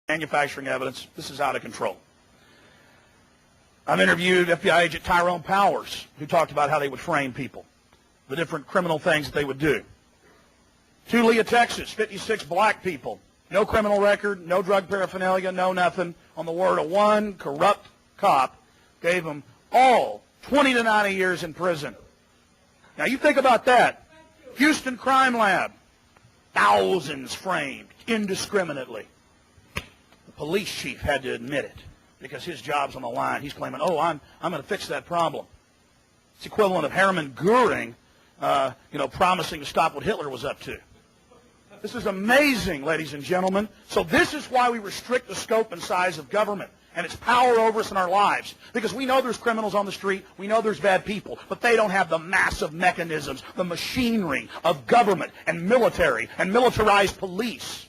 manufacturing evidence. This is out of control. I've interviewed FBI agent Tyrone Powers, who talked about how they would frame people, the different criminal things that they would do. Tulia, Texas, 56 black people, no criminal record, no drug paraphernalia, no nothing. On the word of one corrupt cop, gave them all 20 to 90 years in prison. Now you think about that. Houston Crime Lab, thousands framed indiscriminately. The police chief had to admit it because his job's on the line. He's claiming, oh, I'm going to fix that problem. It's equivalent of Hermann Goering, promising to stop what Hitler was up to. This is amazing, ladies and gentlemen. So this is why we restrict the scope and size of government and its power over us in our lives. Because we know there's criminals on the street, we know there's bad people, but they don't have the massive mechanisms, the machinery of government and military and militarized police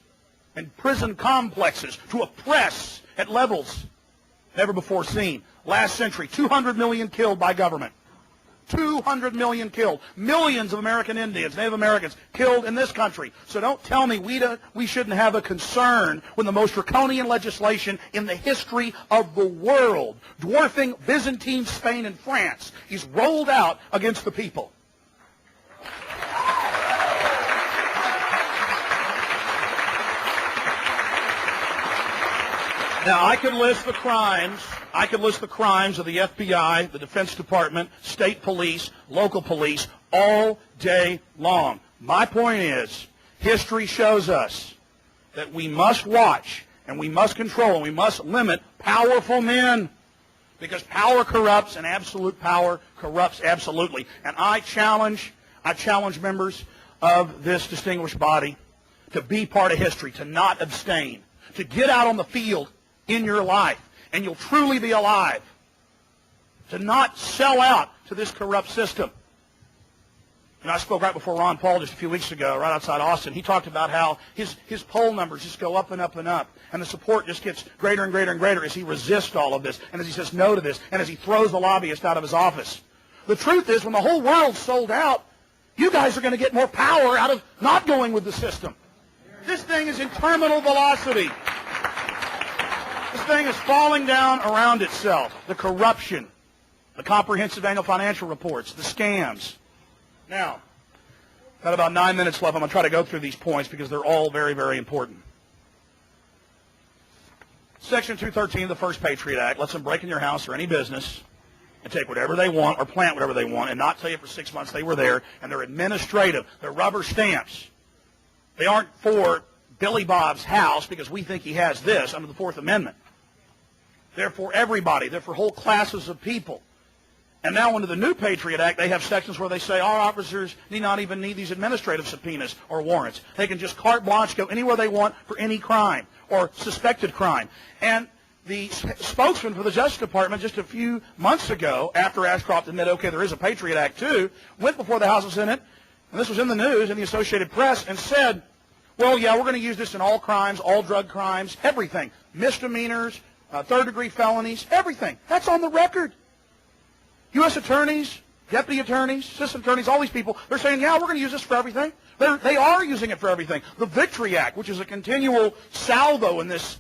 and prison complexes to oppress at levels never before seen. Last century, 200 million killed by government. 200 million killed. Millions of American Indians, Native Americans killed in this country. So don't tell me we shouldn't have a concern when the most draconian legislation in the history of the world, dwarfing Byzantine Spain and France, is rolled out against the people. Now, I could list the crimes. I could list the crimes of the FBI, the Defense Department, state police, local police, all day long. My point is, history shows us that we must watch and we must control and we must limit powerful men because power corrupts and absolute power corrupts absolutely. And I challenge members of this distinguished body to be part of history, to not abstain, to get out on the field in your life, and you'll truly be alive, to not sell out to this corrupt system. And I spoke right before Ron Paul just a few weeks ago, right outside Austin. He talked about how his poll numbers just go up and up and up, and the support just gets greater and greater and greater as he resists all of this, and as he says no to this, and as he throws the lobbyist out of his office. The truth is, when the whole world's sold out, you guys are going to get more power out of not going with the system. This thing is in terminal velocity. This thing is falling down around itself. The corruption, the comprehensive annual financial reports, the scams. Now, got about 9 minutes left. I'm going to try to go through these points because they're all very, very important. Section 213 of the First Patriot Act lets them break in your house or any business and take whatever they want or plant whatever they want and not tell you for 6 months they were there, and they're administrative. They're rubber stamps. They aren't for Billy Bob's house because we think he has this under the Fourth Amendment. They're for everybody. They're for whole classes of people. And now under the new Patriot Act, they have sections where they say our officers need not even need these administrative subpoenas or warrants. They can just carte blanche go anywhere they want for any crime or suspected crime. And the spokesman for the Justice Department just a few months ago, after Ashcroft admitted, okay, there is a Patriot Act too, went before the House and Senate, and this was in the news, in the Associated Press, and said, well, yeah, we're going to use this in all crimes, all drug crimes, everything, misdemeanors, third-degree felonies, everything. That's on the record. U.S. attorneys, deputy attorneys, assistant attorneys, all these people, they're saying, yeah, we're going to use this for everything. They are using it for everything. The Victory Act, which is a continual salvo in this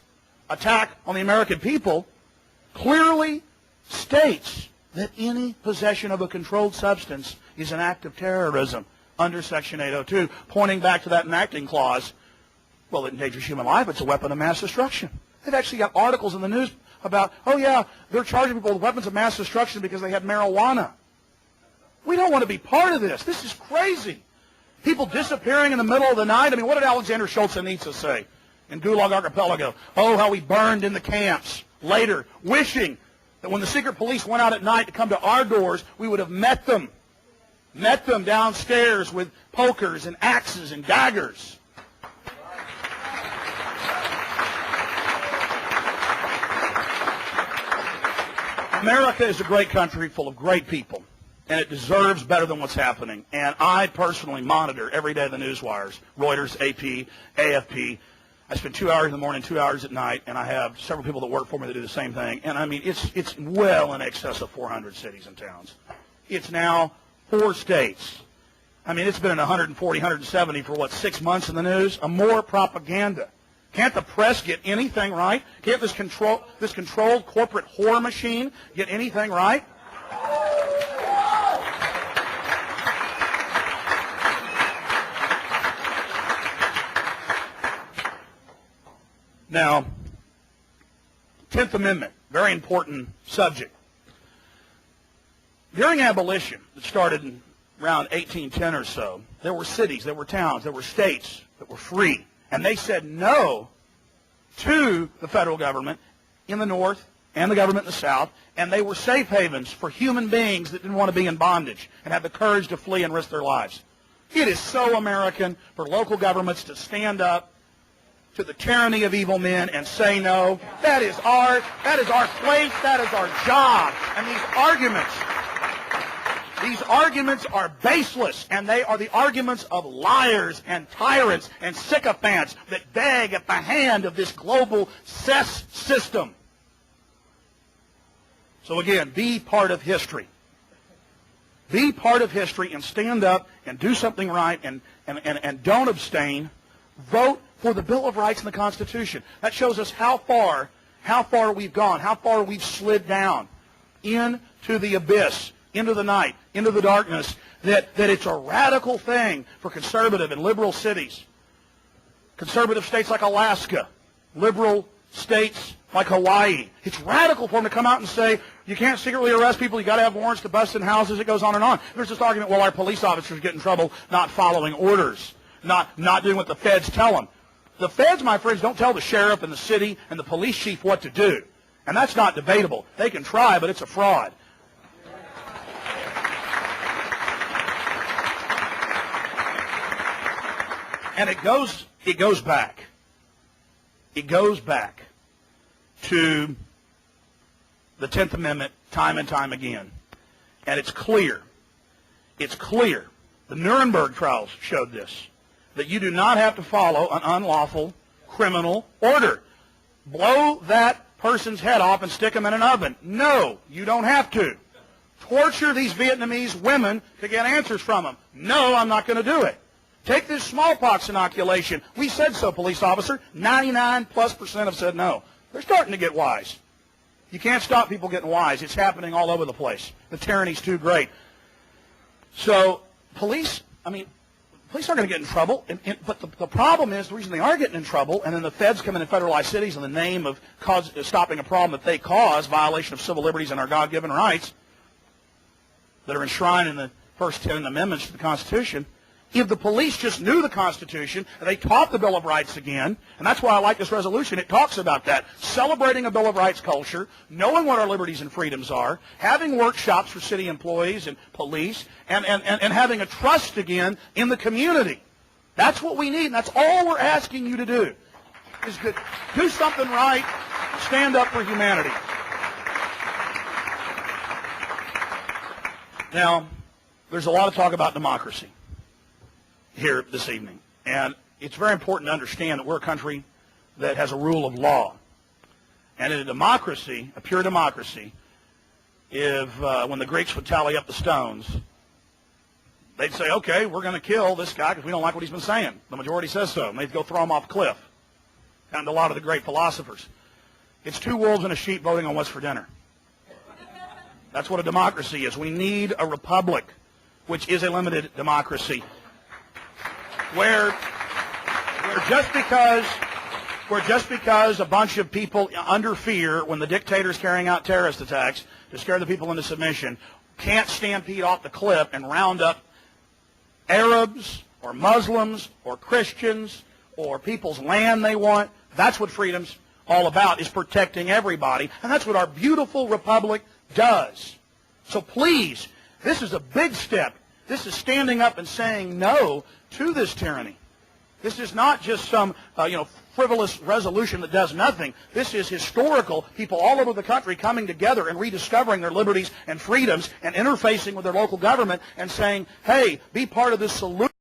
attack on the American people, clearly states that any possession of a controlled substance is an act of terrorism under Section 802, pointing back to that enacting clause. Well, it endangers human life. It's a weapon of mass destruction. They've actually got articles in the news about, oh yeah, they're charging people with weapons of mass destruction because they had marijuana. We don't want to be part of this. This is crazy. People disappearing in the middle of the night. I mean, what did Alexander Solzhenitsyn say in Gulag Archipelago? Oh, how we burned in the camps. Later, wishing that when the secret police went out at night to come to our doors, we would have met them downstairs with pokers and axes and daggers. America is a great country full of great people, and it deserves better than what's happening. And I personally monitor every day the news wires, Reuters, AP, AFP. I spend 2 hours in the morning, 2 hours at night, and I have several people that work for me that do the same thing. And I mean, it's well in excess of 400 cities and towns. It's now 4 states. I mean, it's been in 140, 170 for, 6 months in the news? More propaganda Can't the press get anything right? Can't this controlled corporate whore machine get anything right? Now, 10th Amendment, very important subject. During abolition, that started in around 1810 or so, there were cities, there were towns, there were states that were free. And they said no to the federal government in the North and the government in the South, and they were safe havens for human beings that didn't want to be in bondage and have the courage to flee and risk their lives. It is so American for local governments to stand up to the tyranny of evil men and say no. That is our place, that is our job. And these arguments are baseless, and they are the arguments of liars and tyrants and sycophants that beg at the hand of this global cess system. So again, be part of history. Be part of history and stand up and do something right and don't abstain. Vote for the Bill of Rights and the Constitution. That shows us how far we've gone, how far we've slid down into the abyss, into the night, into the darkness, that it's a radical thing for conservative and liberal cities. Conservative states like Alaska, liberal states like Hawaii. It's radical for them to come out and say, you can't secretly arrest people, you got to have warrants to bust in houses. It goes on and on. There's this argument, well, our police officers get in trouble not following orders, not doing what the feds tell them. The feds, my friends, don't tell the sheriff and the city and the police chief what to do. And that's not debatable. They can try, but it's a fraud. And it goes back. It goes back to the 10th Amendment time and time again. And it's clear. It's clear. The Nuremberg trials showed this, that you do not have to follow an unlawful criminal order. Blow that person's head off and stick him in an oven. No, you don't have to. Torture these Vietnamese women to get answers from them. No, I'm not going to do it. Take this smallpox inoculation. We said so, police officer. 99+% have said no. They're starting to get wise. You can't stop people getting wise. It's happening all over the place. The tyranny's too great. So police aren't going to get in trouble. But the problem is, the reason they are getting in trouble, and then the feds come in and federalize cities in the name of stopping a problem that they cause, violation of civil liberties and our God-given rights that are enshrined in the first 10 amendments to the Constitution. If the police just knew the Constitution, and they taught the Bill of Rights again, and that's why I like this resolution, it talks about that, celebrating a Bill of Rights culture, knowing what our liberties and freedoms are, having workshops for city employees and police, and having a trust again in the community. That's what we need, and that's all we're asking you to do, is to do something right, stand up for humanity. Now, there's a lot of talk about democracy here this evening. And it's very important to understand that we're a country that has a rule of law. And in a democracy, a pure democracy, when the Greeks would tally up the stones, they'd say, okay, we're going to kill this guy because we don't like what he's been saying. The majority says so. And they'd go throw him off a cliff. And a lot of the great philosophers. It's 2 wolves and a sheep voting on what's for dinner. That's what a democracy is. We need a republic, which is a limited democracy, where just because a bunch of people under fear, when the dictator's carrying out terrorist attacks to scare the people into submission, can't stampede off the cliff and round up Arabs or Muslims or Christians or people's land they want. That's what freedom's all about, is protecting everybody. And that's what our beautiful republic does. So please, this is a big step. This is standing up and saying no to this tyranny. This is not just some frivolous resolution that does nothing. This is historical. People all over the country coming together and rediscovering their liberties and freedoms and interfacing with their local government and saying, hey, be part of this solution.